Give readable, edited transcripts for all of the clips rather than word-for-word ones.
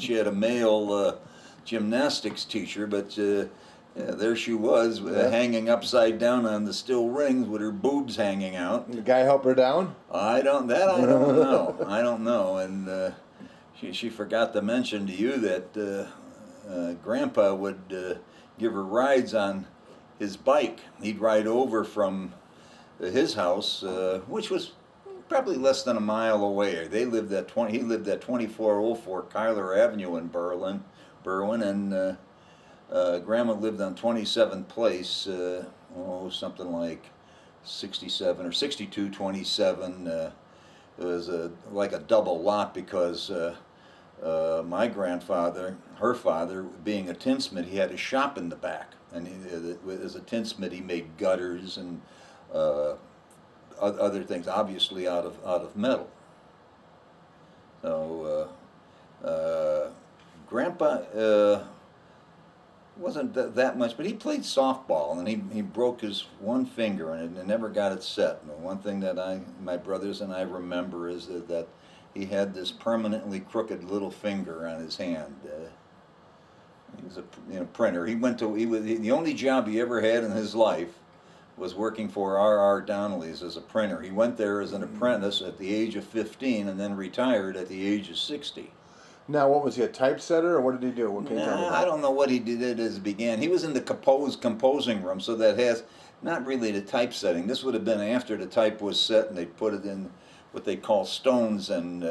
and she had a male gymnastics teacher, but there she was, hanging upside down on the steel rings with her boobs hanging out. The guy helped her down? I don't know. I don't know. And she forgot to mention to you that Grandpa would give her rides on his bike. He'd ride over from his house, which was probably less than a mile away. He lived at 2404 Kyler Avenue in Berwyn, and Grandma lived on 27th Place, something like 67 or 6227. It was like a double lot because my grandfather, her father, being a tinsmith, he had a shop in the back, and as a tinsmith, he made gutters and other things, obviously out of metal. So Grandpa wasn't that much, but he played softball, and he broke his one finger and never got it set. And the one thing that my brothers and I remember is that he had this permanently crooked little finger on his hand. He was a printer. The only job he ever had in his life was working for R.R. Donnelly's as a printer. He went there as an apprentice at the age of 15 and then retired at the age of 60. Now, what was he, a typesetter, or what did he do? What can you tell me about? I don't know what he did as it began. He was in the composing room, so that has not really the typesetting. This would have been after the type was set, and they put it in what they call stones and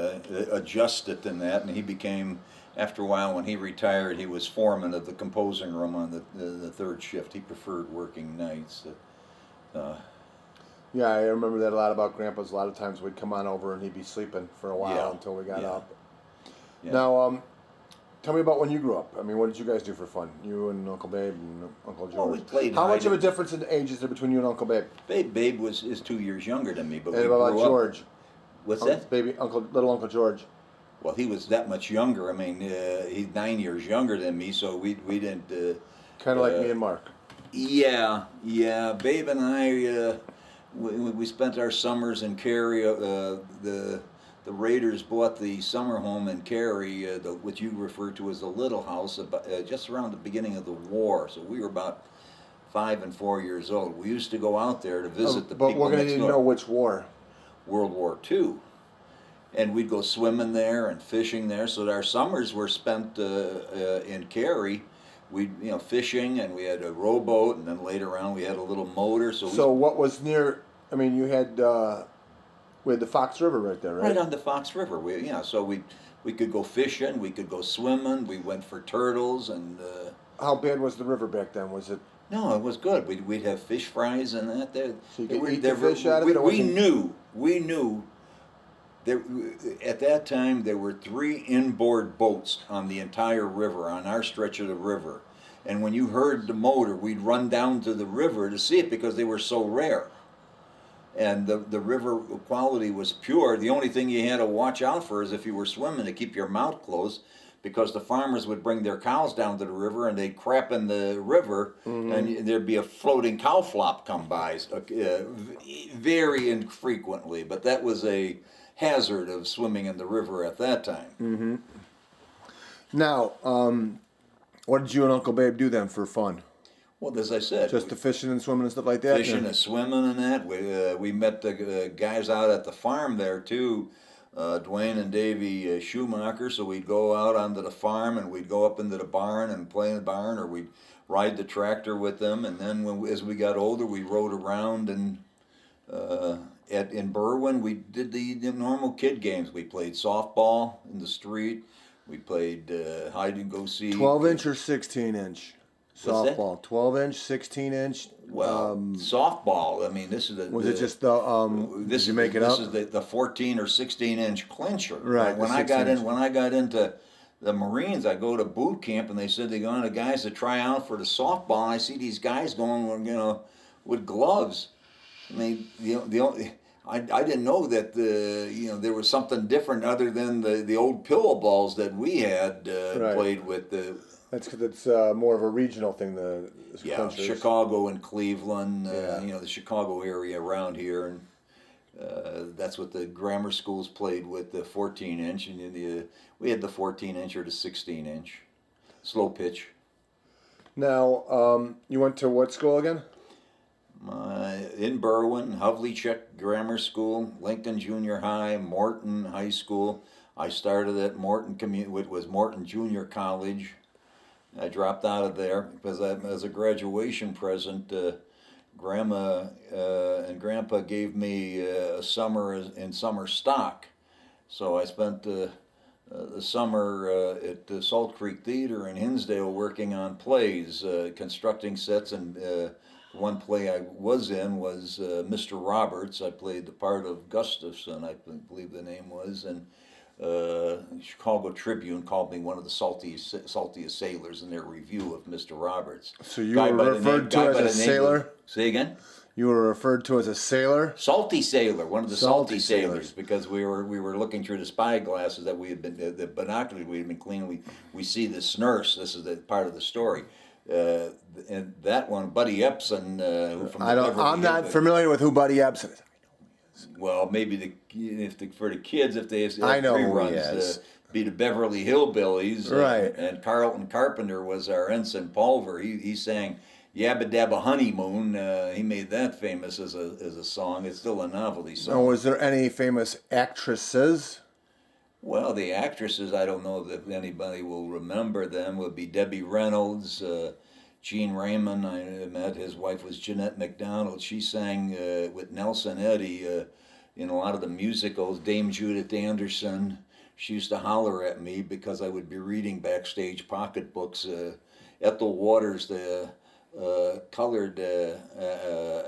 adjust it and that, and he became, after a while when he retired, he was foreman of the composing room on the third shift. He preferred working nights. Yeah, I remember that a lot about Grandpa's. A lot of times we'd come on over and he'd be sleeping for a while until we got up. Yeah. Now, tell me about when you grew up. I mean, what did you guys do for fun? You and Uncle Babe and Uncle George. Well, we played How much of a difference in age is there between you and Uncle Babe? Babe is 2 years younger than me, but and we what grew about George? Up. What's that? Little Uncle George. Well, he was that much younger. I mean, he's 9 years younger than me, so we didn't. Kind of like me and Mark. Yeah. Babe and I, we spent our summers in Cary. The Raiders bought the summer home in Cary, what you refer to as the Little House, just around the beginning of the war. So we were about 5 and 4 years old. We used to go out there to visit the people. But we're going to need to know which war. World War II. And we'd go swimming there and fishing there. So our summers were spent in Cary. We, fishing, and we had a rowboat, and then later on we had a little motor. So what was near? I mean, you had. We had the Fox River right there, right? Right on the Fox River. So we could go fishing, we could go swimming, we went for turtles, and... How bad was the river back then? Was it... No, it was good. We'd have fish fries and that. So you could eat the fish out of it? We knew there, at that time there were 3 inboard boats on the entire river, on our stretch of the river. And when you heard the motor, we'd run down to the river to see it because they were so rare. And the river quality was pure. The only thing you had to watch out for is if you were swimming to keep your mouth closed, because the farmers would bring their cows down to the river and they'd crap in the river, and there'd be a floating cow flop come by, very infrequently. But that was a hazard of swimming in the river at that time. Mm-hmm. Now, what did you and Uncle Babe do then for fun? Well, as I said, just the fishing and swimming and stuff like that. Fishing and swimming and that. We met the guys out at the farm there too, Dwayne and Davy Schumacher. So we'd go out onto the farm and we'd go up into the barn and play in the barn, or we'd ride the tractor with them. And then as we got older, we rode around and in Berwyn we did the normal kid games. We played softball in the street. We played hide and go seek. 12-inch or 16-inch? Softball, 12-inch, 16-inch. Well, softball. I mean, this is Was it just the? Did you make it up? This is the 14 or 16-inch clincher. Right. When I got into the Marines, I go to boot camp, and they said they got the guys to try out for the softball. And I see these guys going, with gloves. I mean, I didn't know that there was something different other than the old pillow balls that we had played with. That's because it's more of a regional thing. Chicago and Cleveland, the Chicago area around here, and That's what the grammar schools played with, the 14-inch, and we had the 14-inch or the 16-inch, slow pitch. Now, you went to what school again? In Berwyn, Havlicek Grammar School, Lincoln Junior High, Morton High School. I started at Morton it was Morton Junior College. I dropped out of there because as a graduation present, Grandma and Grandpa gave me a summer in summer stock. So I spent the summer at the Salt Creek Theater in Hinsdale working on plays, constructing sets, and one play I was in was Mr. Roberts. I played the part of Gustafson, I believe the name was, and Chicago Tribune called me one of the saltiest sailors in their review of Mr. Roberts. So you were referred to as a sailor? Say again? You were referred to as a sailor? Salty sailor, one of the salty sailors, because we were looking through the spy glasses that we had been, the binoculars we had been cleaning. We see this nurse. This is the part of the story. And that one, Buddy Epson, who from I'm not familiar with who Buddy Epson is. Well, maybe for the kids, if they have I know reruns, be the Beverly Hillbillies, right? And Carlton Carpenter was our ensign Pulver. He sang "Yabba Dabba Honeymoon." He made that famous as a song. It's still a novelty song. Now, was there any famous actresses? Well, the actresses, I don't know if anybody will remember them. Would be Debbie Reynolds, Gene Raymond. I met his wife was Jeanette MacDonald. She sang with Nelson Eddy in a lot of the musicals. Dame Judith Anderson. She used to holler at me because I would be reading backstage pocketbooks. Ethel Waters, the colored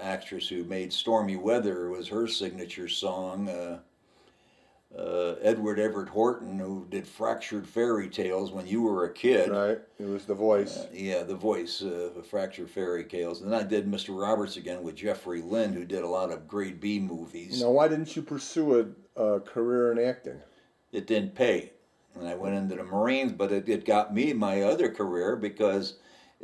actress who made Stormy Weather, was her signature song. Edward Everett Horton, who did Fractured Fairy Tales when you were a kid. Right, it was the voice. Yeah, the voice of Fractured Fairy Tales. And then I did Mr. Roberts again with Jeffrey Lynn, who did a lot of grade B movies. Now, why didn't you pursue a career in acting? It didn't pay. And I went into the Marines, but it got me my other career because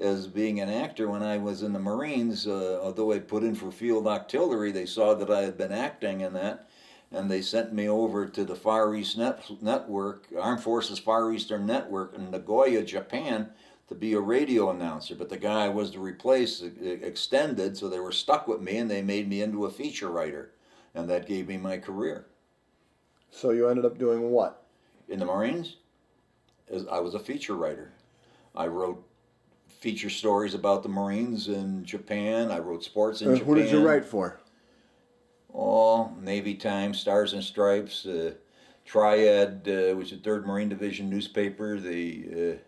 as being an actor when I was in the Marines, although I put in for field artillery, they saw that I had been acting in that. And they sent me over to the Far East Network, Armed Forces Far Eastern Network in Nagoya, Japan, to be a radio announcer. But the guy I was to replace extended, so they were stuck with me, and they made me into a feature writer. And that gave me my career. So you ended up doing what? In the Marines, I was a feature writer. I wrote feature stories about the Marines in Japan. I wrote sports in Japan. Who did you write for? Oh, Navy Times, Stars and Stripes, Triad, which is the 3rd Marine Division newspaper, the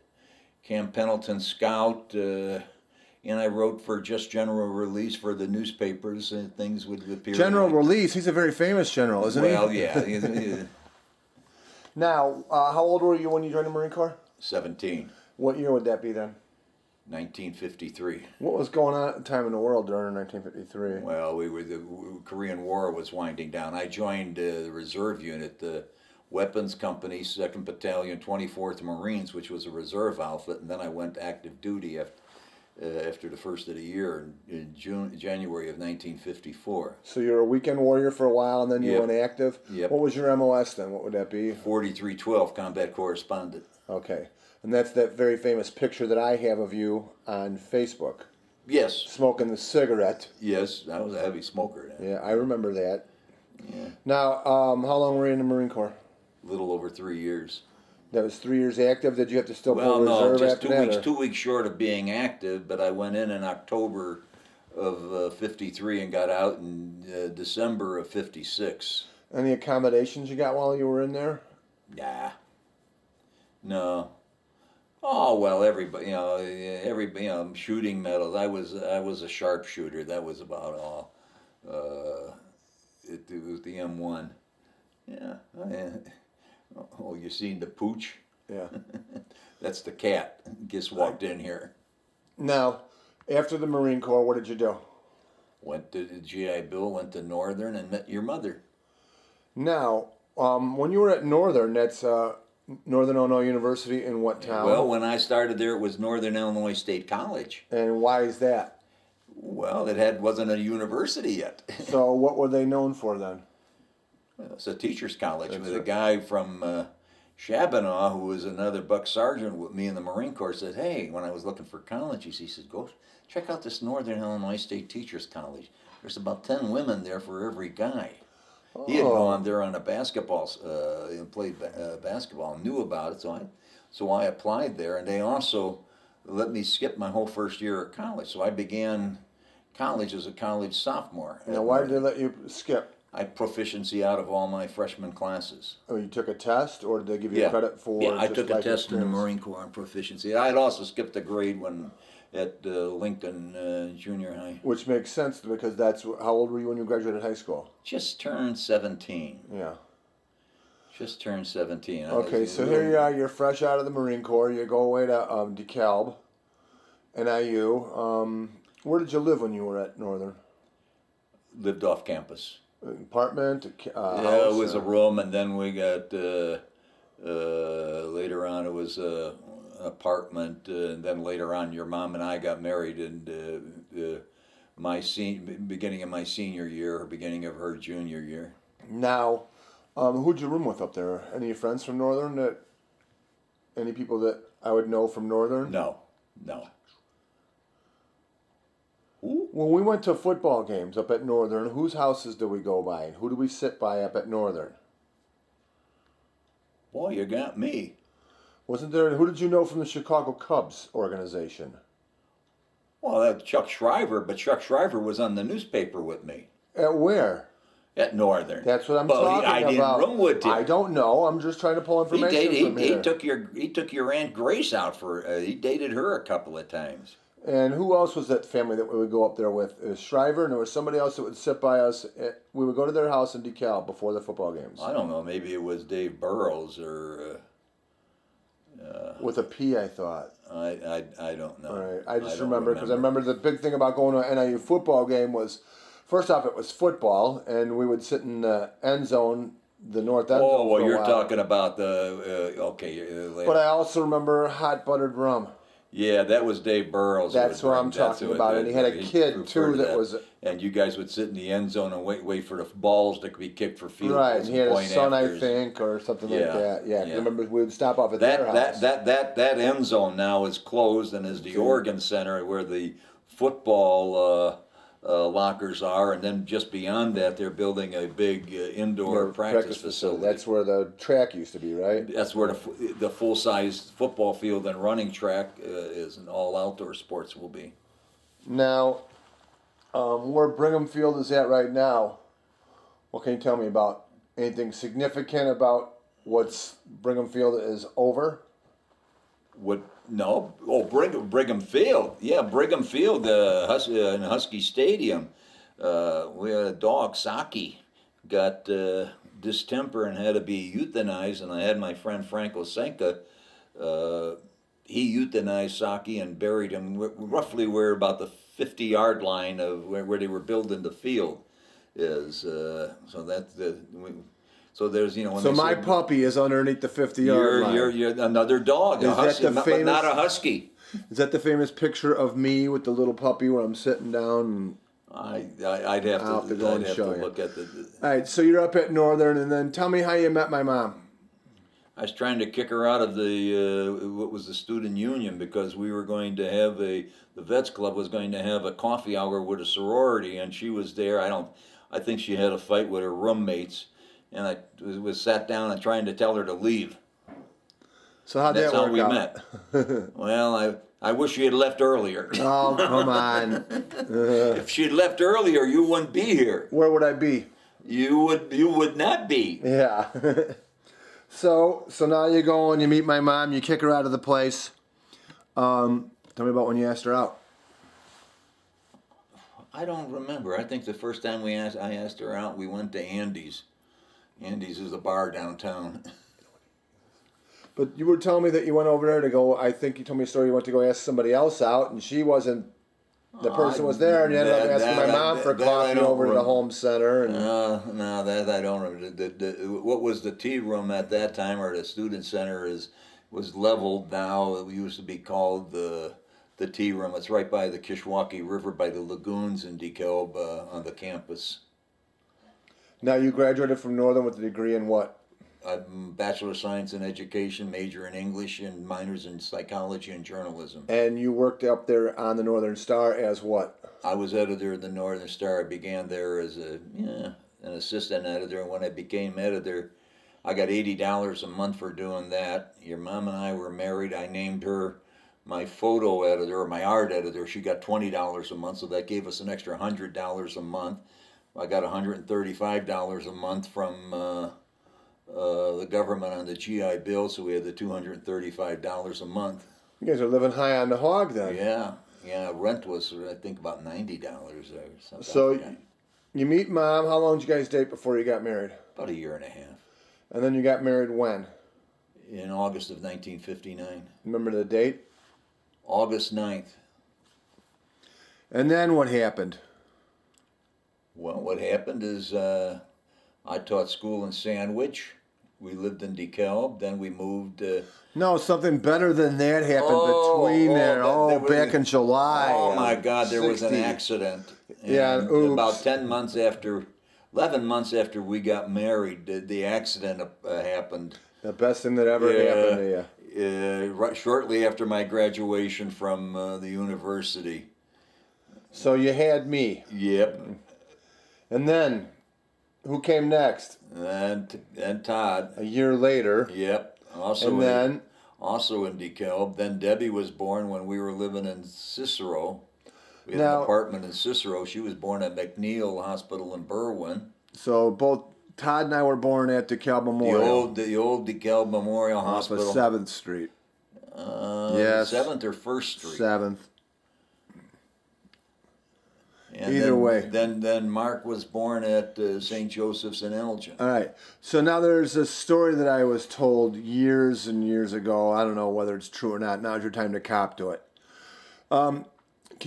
Camp Pendleton Scout, and I wrote for just General Release for the newspapers, and things would appear. General Release, he's a very famous general, isn't he? Well, yeah. Now, how old were you when you joined the Marine Corps? 17. What year would that be then? 1953. What was going on at the time in the world during 1953? Well, the Korean War was winding down. I joined the reserve unit, the Weapons Company, 2nd Battalion, 24th Marines, which was a reserve outfit, and then I went active duty after the first of the year in January of 1954. So you were a weekend warrior for a while, and then you went active? Yep. What was your MOS then? What would that be? 4312, combat correspondent. Okay. And that's that very famous picture that I have of you on Facebook. Yes. Smoking the cigarette. Yes, I was a heavy smoker then. Yeah, I remember that. Yeah. Now, how long were you in the Marine Corps? A little over 3 years. That was 3 years active? Did you have to still pull reserve just after 2 that? weeks. 2 weeks short of being active, but I went in October of 53 and got out in December of 56. Any accommodations you got while you were in there? Nah. No. Oh well, everybody, shooting medals. I was a sharpshooter. That was about all. It was the M1. Yeah. Oh, you seen the pooch? Yeah. That's the cat. Just walked in here. Now, after the Marine Corps, what did you do? Went to the GI Bill. Went to Northern and met your mother. Now, when you were at Northern, that's Northern Illinois University in what town? Well, when I started there, it was Northern Illinois State College. And why is that? Well, it wasn't a university yet. So what were they known for then? It's a teacher's college That's with a right. guy from Shabana, who was another buck sergeant with me in the Marine Corps, said, "Hey," when I was looking for colleges, he said, "Go check out this Northern Illinois State Teachers College. There's about 10 women there for every guy." He had Oh, gone there on a basketball and played basketball, and knew about it, so I applied there, and they also let me skip my whole first year of college. So I began college as a college sophomore now at why did they Northern. let you skip? I had proficiency out of all my freshman classes. Oh, you took a test, or did they give you Yeah, credit for yeah. I just took a life test in the experience? Marine Corps on proficiency. I had also skipped a grade when at Lincoln Junior High. Which makes sense because that's how old were you when you graduated high school? Just turned 17. Yeah. Just turned 17. I Okay, was a so here you little, are. You're fresh out of the Marine Corps. You go away to DeKalb, NIU. Where did you live when you were at Northern? lived off campus. An apartment, Yeah, it house? was a room, and then we got later on it was an apartment, and then later on your mom and I got married, and beginning of my senior year, or beginning of her junior year. Now, who'd you room with up there? Any of your friends from Northern? Any people that I would know from Northern? No, no. Who? When we went to football games up at Northern, whose houses do we go by? Who do we sit by up at Northern? Boy, you got me. Wasn't there? Who did you know from the Chicago Cubs organization? Well, that's Chuck Shriver, but Chuck Shriver was on the newspaper with me At where? at Northern. That's what I'm Well, talking I didn't about. room with him. I don't know. I'm just trying to pull He information dated. from here. He took your Aunt Grace out for. He dated her a couple of times. And who else was that family that we would go up there with? It was Shriver, and there was somebody else that would sit by us. We would go to their house in DeKalb before the football games. I don't know. Maybe it was Dave Burrows or. With a P, I thought. I don't know. All right. I just don't remember because I remember the big thing about going to an NIU football game was, first off, it was football, and we would sit in the end zone, the north end zone. Oh, well, for a you're while. talking about the okay. But I also remember hot buttered rum. Yeah, that was Dave Burrows. That's what I'm talking about, and he had a kid too that was. And you guys would sit in the end zone and wait for the balls to be kicked for field Right, goals. and he had a point son, I afters. think, or something like Yeah, that. Yeah, 'cause yeah. I remember we would stop off at their house. That end zone now is closed and is the Oregon Center where the football lockers are, and then just beyond that, they're building a big indoor Their practice facility. That's where the track used to be, right? That's where the full size football field and running track is, and all outdoor sports will be. Now, where Brigham Field is at right now, what can you tell me about anything significant about what's Brigham Field is over? What? No. Oh, Brigham Field. Yeah, Brigham Field in Husky Stadium. We had a dog, Saki, got distemper and had to be euthanized, and I had my friend Franco Senka. He euthanized Saki and buried him roughly where about the 50-yard line of where they were building the field is. So that's so there's when So they my say, puppy is underneath the 50-yard line. you're another dog, a Is that husky, the but famous- not a husky. Is that the famous picture of me with the little puppy where I'm sitting down? And... I'd have I'll have to go and show you. look at the. All right, so you're up at Northern, and then tell me how you met my mom. I was trying to kick her out of the what was the student union because we were going to have the Vets Club was going to have a coffee hour with a sorority, and she was there. I think she had a fight with her roommates, and I was sat down and trying to tell her to leave. So how'd That's that how work we out? met. Well, I wish she had left earlier. Oh, come on. If she had left earlier, you wouldn't be here. Where would I be? You would not be. Yeah. So now you go and you meet my mom. You kick her out of the place. Tell me about when you asked her out. I don't remember. I think the first time I asked her out, we went to Andy's. Andy's is a bar downtown. But you were telling me that you went over there to go. I think you told me a story. You went to go ask somebody else out, and she wasn't. The person was there, and you ended up asking my mom for coffee over to the home center. And No, that I don't remember. What was the tea room at that time, or the student center, was leveled now. It used to be called the tea room. It's right by the Kishwaukee River, by the lagoons in DeKalb on the campus. Now you graduated from Northern with a degree in what? I'm Bachelor of Science in Education, major in English, and minors in Psychology and Journalism. And you worked up there on the Northern Star as what? I was editor of the Northern Star. I began there as an assistant editor, and when I became editor, I got $80 a month for doing that. Your mom and I were married. I named her my photo editor or my art editor. She got $20 a month, so that gave us an extra $100 a month. I got $135 a month from the government on the GI Bill, so we had the $235 a month. You guys are living high on the hog then. Yeah. Rent was, I think, about $90 or something. So you meet Mom. How long did you guys date before you got married? About a year and a half. And then you got married when? In August of 1959. Remember the date? August 9th. And then what happened? Well, what happened is I taught school in Sandwich. We lived in DeKalb. Then we moved. No, something better than that happened between there. Back in July. Oh, my God, there 60. was an accident. And oops. About 11 months after we got married, the accident happened. The best thing that ever happened to you. Right, shortly after my graduation from the university. So you had me. Yep. And then, who came next? And Todd. A year later. Yep. Also in DeKalb. Then Debbie was born when we were living in Cicero. We had an apartment in Cicero. She was born at McNeil Hospital in Berwyn. So both Todd and I were born at DeKalb Memorial. The old DeKalb Memorial Hospital. Off of 7th Street. Yes. 7th or 1st Street? 7th. And Either way. Then Mark was born at St. Joseph's in Elgin. All right. So now there's a story that I was told years and years ago. I don't know whether it's true or not. Now's your time to cop to it. Can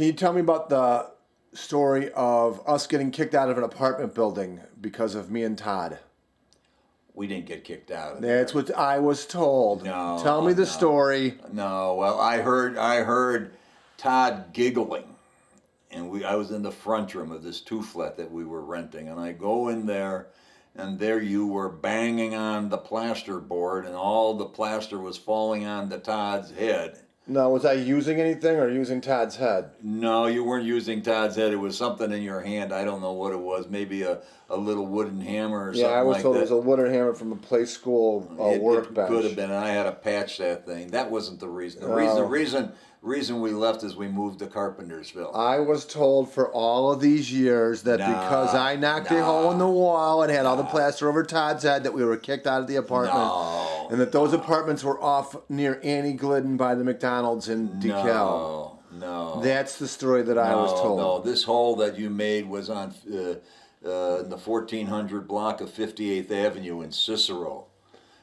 you tell me about the story of us getting kicked out of an apartment building because of me and Todd? We didn't get kicked out of there. That's what I was told. No. Tell me the story. No. Well, I heard Todd giggling. And I was in the front room of this two-flat that we were renting, and I go in there, and there you were banging on the plasterboard, and all the plaster was falling onto Todd's head. Now, was I using anything or using Todd's head? No, you weren't using Todd's head. It was something in your hand. I don't know what it was. Maybe a little wooden hammer or something like that. Yeah, I was told it was a wooden hammer from a play school workbench. It could have been, and I had to patch that thing. That wasn't the reason. The reason we left is we moved to Carpentersville. I was told for all of these years that because I knocked a hole in the wall and had all the plaster over Todd's head that we were kicked out of the apartment. And that those apartments were off near Annie Glidden by the McDonald's in DeKalb. No. That's the story that I was told. No, this hole that you made was on in the 1400 block of 58th Avenue in Cicero.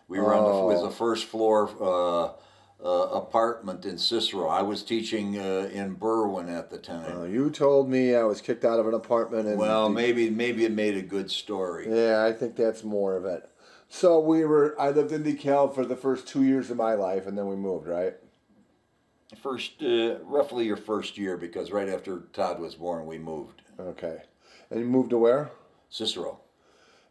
We were it was the first floor apartment in Cicero. I was teaching in Berwyn at the time. You told me I was kicked out of an apartment. Maybe it made a good story. Yeah, I think that's more of it. So I lived in DeKalb for the first 2 years of my life, and then we moved, right? Roughly your first year, because right after Todd was born, we moved. Okay. And you moved to where? Cicero.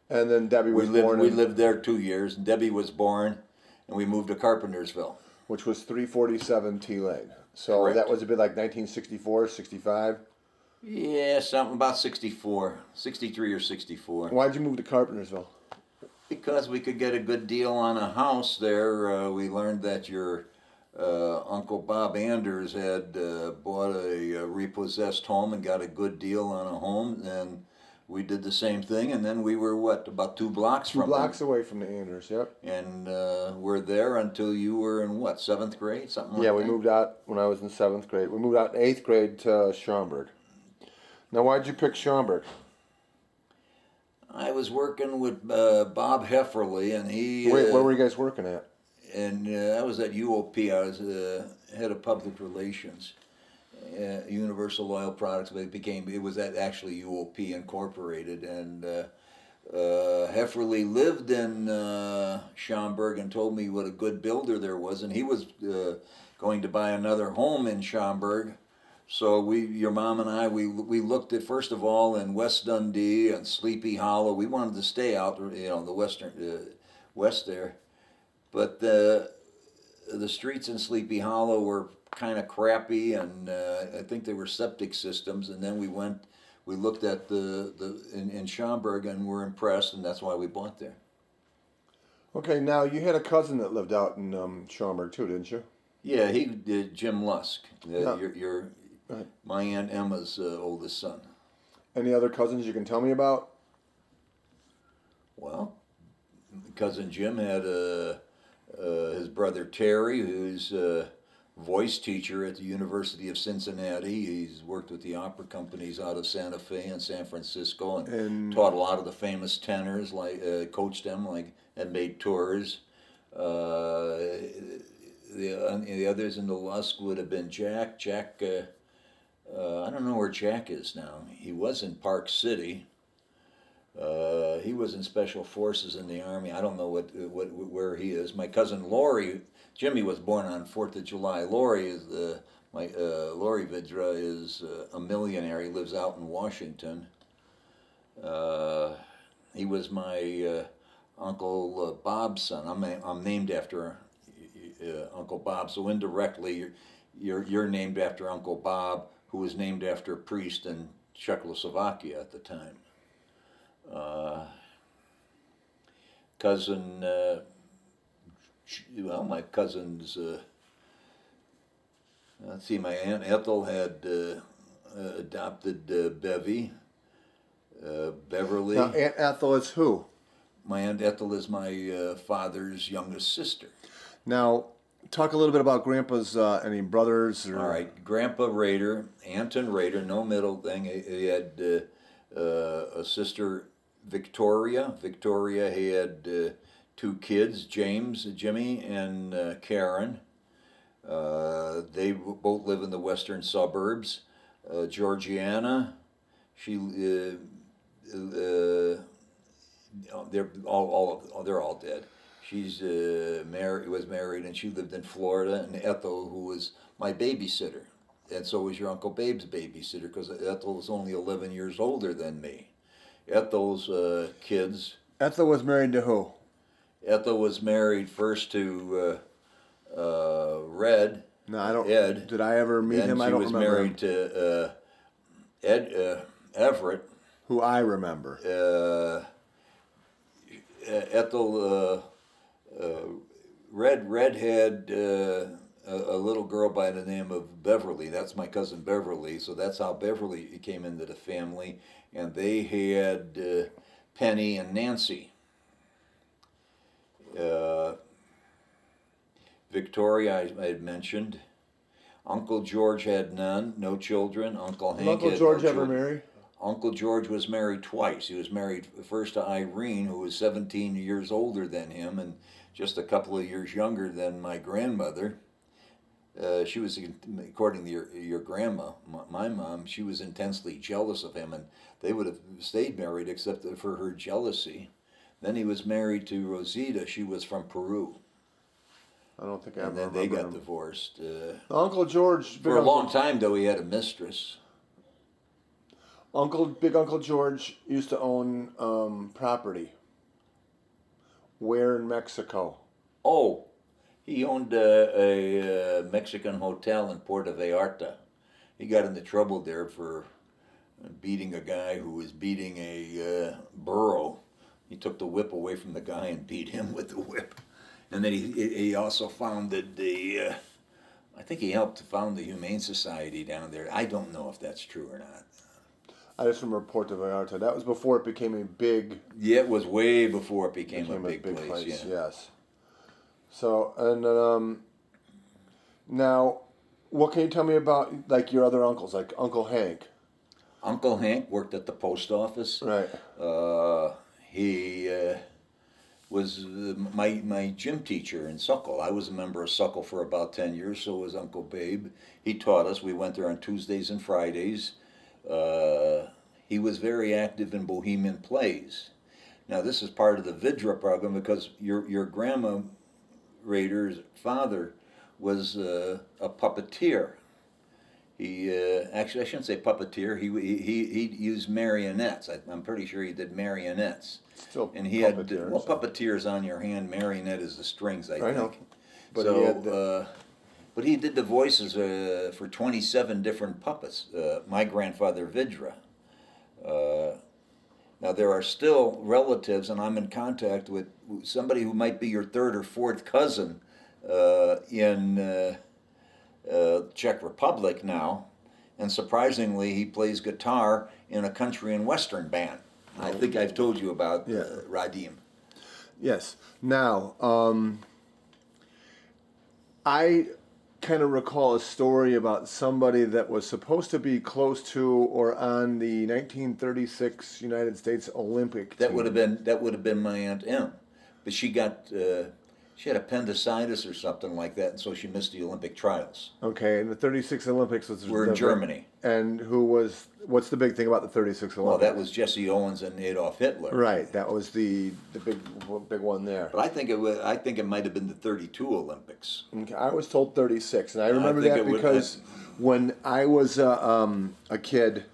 And then Debbie was born. We lived there 2 years, and Debbie was born, and we moved to Carpentersville. Which was 347 T Lane. So Correct. That was a bit like 1964, 65? Yeah, something about 64, 63 or 64. Why'd you move to Carpentersville? Because we could get a good deal on a house there. We learned that your Uncle Bob Anders had bought a repossessed home and got a good deal on a home, and we did the same thing. And then we were about 2 blocks from 2 blocks away from the Anders, yep. And we're there until you were in 7th grade, something like that. Yeah, we moved out when I was in 7th grade. We moved out in 8th grade to Schaumburg. Now, why'd you pick Schaumburg? I was working with Bob Hefferly, and he... Wait, where were you guys working at? And I was at UOP. I was head of public relations, Universal Oil Products. But it was actually UOP Incorporated. And Hefferly lived in Schaumburg and told me what a good builder there was. And he was going to buy another home in Schaumburg. So your mom and I, we looked at first of all in West Dundee and Sleepy Hollow. We wanted to stay out, the western west there, but the streets in Sleepy Hollow were kind of crappy, and I think they were septic systems. And then we looked at in Schaumburg, and were impressed, and that's why we bought there. Okay, now you had a cousin that lived out in Schaumburg too, didn't you? Yeah, he did. Jim Lusk, Yeah. your Right. my Aunt Emma's oldest son. Any other cousins you can tell me about? Well, cousin Jim had his brother Terry, who's a voice teacher at the University of Cincinnati. He's worked with the opera companies out of Santa Fe and San Francisco, and taught a lot of the famous tenors, coached them, and made tours. The others in the Lusk would have been Jack. Jack, I don't know where Jack is now. He was in Park City. He was in Special Forces in the Army. I don't know where he is. My cousin Lori, Jimmy was born on 4th of July. Lori is Lori Vidra is a millionaire. He lives out in Washington. He was my Uncle Bob's son. I'm named after Uncle Bob. So indirectly, you're named after Uncle Bob, who was named after a priest in Czechoslovakia at the time. Cousin, my cousins, let's see, my Aunt Ethel had adopted Beverly. Now, Aunt Ethel is who? My Aunt Ethel is my father's youngest sister. Now, talk a little bit about Grandpa's any brothers. All right, Grandpa Rader, Anton Rader, no middle thing. He had a sister, Victoria. Victoria had 2 kids, Jimmy, and Karen. They both live in the western suburbs. Georgiana, they're all dead. She's was married, and she lived in Florida. And Ethel, who was my babysitter, and so was your Uncle Babe's babysitter, because Ethel was only 11 years older than me. Ethel's kids. Ethel was married to who? Ethel was married first to Red. No, I don't. Ed. Did I ever meet him? I don't remember. She was married to Ed Everett, who I remember. Ethel Red had a little girl by the name of Beverly. That's my cousin Beverly. So that's how Beverly came into the family. And they had Penny and Nancy. Victoria, I had mentioned. Uncle George had no children. Uncle Hank Uncle had George no ever children. marry? Uncle George was married twice. He was married first to Irene, who was 17 years older than him and just a couple of years younger than my grandmother. She was, according to your grandma, my mom, she was intensely jealous of him, and they would have stayed married except for her jealousy. Then he was married to Rosita. She was from Peru. I don't think I ever And then remember they got him. divorced. Uncle George. For a long time, though, he had a mistress. Big Uncle George used to own property. Where in Mexico? Oh, he owned a Mexican hotel in Puerto Vallarta. He got into trouble there for beating a guy who was beating a burro. He took the whip away from the guy and beat him with the whip. And then he also founded I think he helped to found the Humane Society down there. I don't know if that's true or not. I just remember Puerto Vallarta. That was before it became a big. Yeah, it was way before it became a big place. Yeah. Yes. So and now, what can you tell me about like your other uncles, like Uncle Hank? Uncle Hank worked at the post office. Right. He was my gym teacher in Suckle. I was a member of Suckle for about 10 years, so was Uncle Babe. He taught us. We went there on Tuesdays and Fridays. He was very active in Bohemian plays. Now, this is part of the Vidra program because your grandma Rader's father was a puppeteer. Actually, I shouldn't say puppeteer. He used marionettes. I'm pretty sure he did marionettes. Still And he had puppeteer, well, so. puppeteer's on your hand. Marionette is the strings, I I know. think. But So, he had but he did the voices for 27 different puppets. My grandfather Vidra. Now there are still relatives, and I'm in contact with somebody who might be your third or fourth cousin in Czech Republic now, and surprisingly, he plays guitar in a country and western band. I think I've told you about Radim. Yes. Now, I kind of recall a story about somebody that was supposed to be close to or on the 1936 United States Olympic team. That would have been my Aunt M, but she had appendicitis or something like that, and so she missed the Olympic trials. Okay, and the 36 Olympics was We're in Germany. And what's the big thing about the 36 Olympics? Well, that was Jesse Owens and Adolf Hitler. Right, that was the big one there. But I think it might have been the 32 Olympics. Okay, I was told 36, and I remember that because when I was a kid,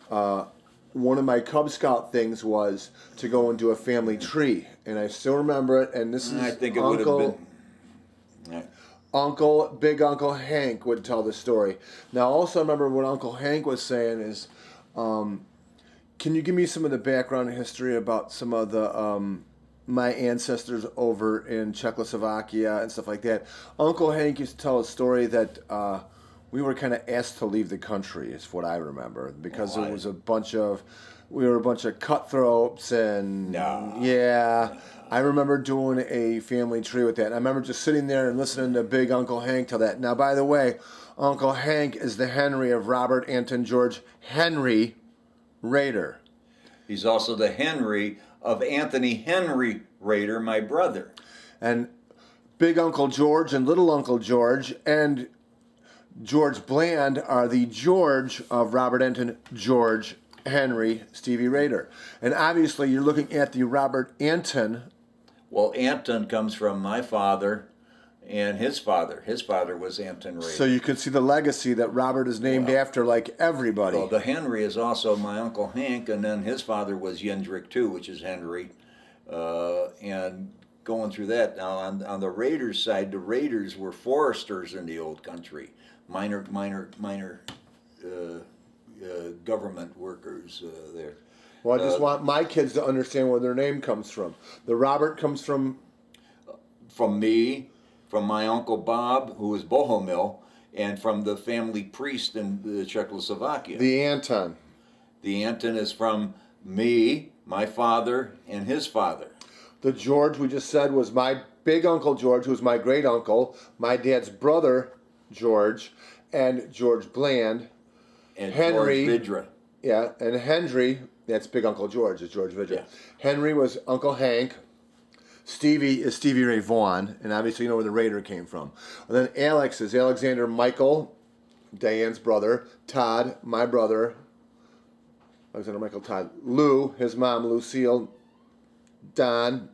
one of my Cub Scout things was to go and do a family tree, and I still remember it. And this is I think it would have been. Big Uncle Hank would tell the story. Now, also remember what Uncle Hank was saying is, can you give me some of the background history about some of the my ancestors over in Czechoslovakia and stuff like that? Uncle Hank used to tell a story that we were kind of asked to leave the country, is what I remember, because we were a bunch of cutthroats and yeah. I remember doing a family tree with that. And I remember just sitting there and listening to Big Uncle Hank tell that. Now, by the way, Uncle Hank is the Henry of Robert Anton George Henry Rader. He's also the Henry of Anthony Henry Rader, my brother. And Big Uncle George and Little Uncle George and George Bland are the George of Robert Anton George Henry Stevie Rader. And obviously you're looking at the Robert Anton. Well, Anton comes from my father and his father. His father was Anton Rader. So you can see the legacy that Robert is named after, like everybody. Well, the Henry is also my Uncle Hank, and then his father was Jendrik too, which is Henry. And going through that, now on the Raiders side, the Raiders were foresters in the old country, minor government workers there. Well, I just want my kids to understand where their name comes from. The Robert comes from me, from my Uncle Bob, who was Bohomil, and from the family priest in Czechoslovakia. The Anton. The Anton is from me, my father, and his father. The George we just said was my big Uncle George, who was my great uncle, my dad's brother, George, and George Bland. And Henry, George Vidra. Yeah, and Henry, that's Big Uncle George, is George Vidra. Yeah. Henry was Uncle Hank. Stevie is Stevie Ray Vaughan, and obviously you know where the Raider came from. And then Alex is Alexander Michael, Diane's brother. Todd, my brother. Alexander Michael Todd. Lou, his mom, Lucille. Don.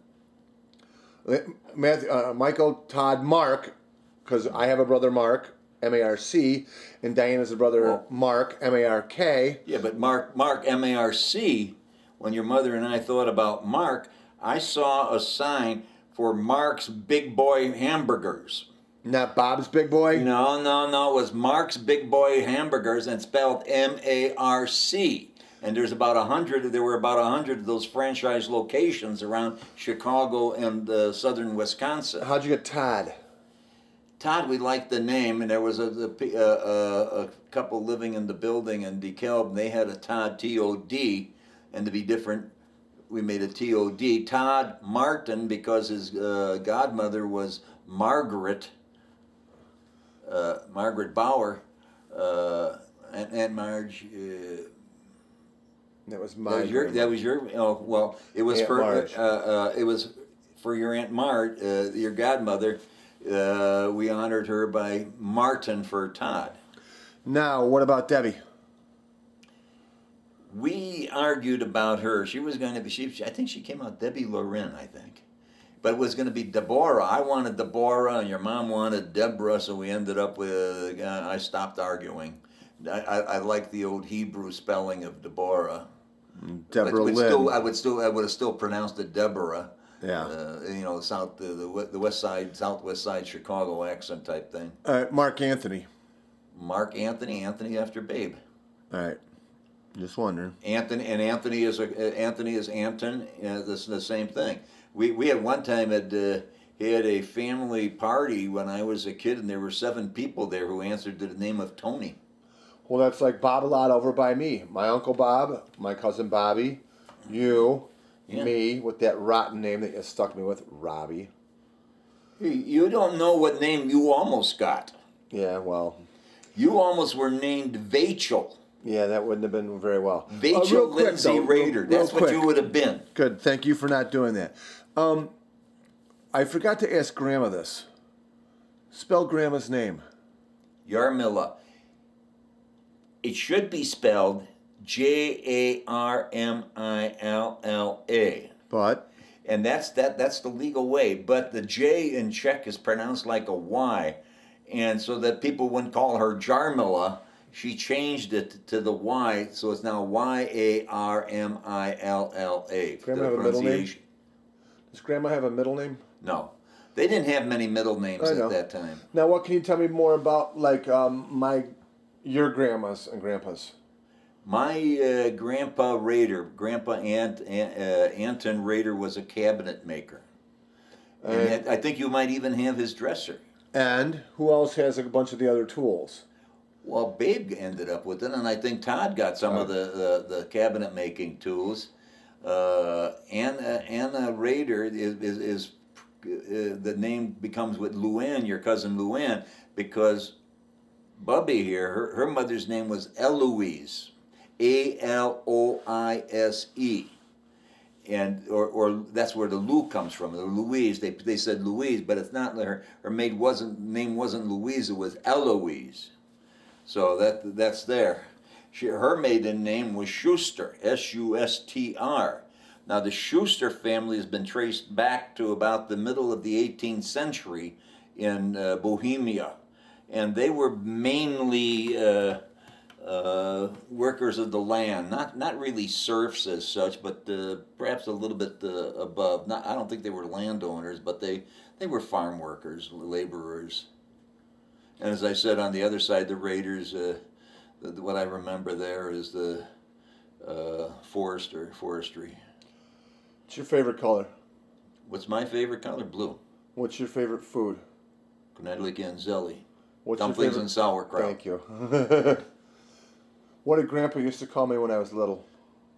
Michael, Todd, Mark, because I have a brother, Mark. M-A-R-C, and Diane is a brother, Mark, M-A-R-K. Yeah, but Mark, M-A-R-C, when your mother and I thought about Mark, I saw a sign for Mark's Big Boy Hamburgers. Not Bob's Big Boy? No, it was Mark's Big Boy Hamburgers, and spelled M-A-R-C. And there were about 100 of those franchise locations around Chicago and southern Wisconsin. How'd you get Todd? Todd, we liked the name, and there was a couple living in the building in DeKalb, and they had a Todd, T-O-D, and to be different, we made a T-O-D. Todd Martin, because his godmother was Margaret Bauer, and Aunt Marge. That was my. That was your. Oh well, it was it was for your Aunt Marge, your godmother. We honored her by Martin for Todd. Now, what about Debbie? We argued about her. She was going to be, I think she came out Debbie Loren, I think. But it was going to be Deborah. I wanted Deborah, and your mom wanted Deborah, so we ended up with, I stopped arguing. I like the old Hebrew spelling of Deborah. Deborah But Lynn. I would have still pronounced it Deborah. Yeah. The west side, southwest side Chicago accent type thing. All right, Mark Anthony. Mark Anthony, Anthony after Babe. All right. Just wondering. Anthony is Anton. This is the same thing. We had one time had a family party when I was a kid, and there were 7 people there who answered to the name of Tony. Well, that's like Bob a lot over by me. My Uncle Bob, my cousin Bobby, you, me, with that rotten name that you stuck me with, Robbie. You don't know what name you almost got. Yeah, well. You almost were named Vachel. Yeah, that wouldn't have been very well. Vachel Lindsay Rader. That's what you would have been. Good. Thank you for not doing that. I forgot to ask Grandma this. Spell Grandma's name. Yarmilla. It should be spelled Jarmilla. But? And that's the legal way. But the J in Czech is pronounced like a Y. And so that people wouldn't call her Jarmilla, she changed it to the Y, so it's now Yarmilla. Grandma have a middle name? Does Grandma have a middle name? No. They didn't have many middle names at that time. Now, what can you tell me more about, like, your grandmas and grandpas? My grandpa Rader, Grandpa Anton Rader, was a cabinet maker. And I think you might even have his dresser. And who else has a bunch of the other tools? Well, Babe ended up with it, and I think Todd got some of the cabinet making tools. Anna Rader is the name becomes with Luann, your cousin Luann, because Bubby here, her mother's name was Eloise, Aloise, and or that's where the Lou comes from. The Louise, they said Louise, but it's not. Her name wasn't Louise, it was Eloise. So that's there. Her maiden name was Schuster, Sustr. Now the Schuster family has been traced back to about the middle of the 18th century in Bohemia, and they were mainly workers of the land, not really serfs as such, but perhaps a little bit above. I don't think they were landowners, but they were farm workers, laborers. And as I said, on the other side, the Raiders, what I remember there is the forestry. What's your favorite color? What's my favorite color? Blue. What's your favorite food? Knedlik and Zelly. What's Dumplings and sauerkraut. Thank you. What did Grandpa used to call me when I was little?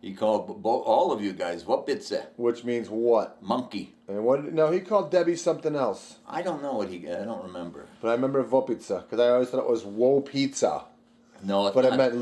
He called all of you guys Vopitze. Which means what? Monkey. And what? No, he called Debbie something else. I don't know I don't remember. But I remember Vopitza, because I always thought it was Wo Pizza. No, but it meant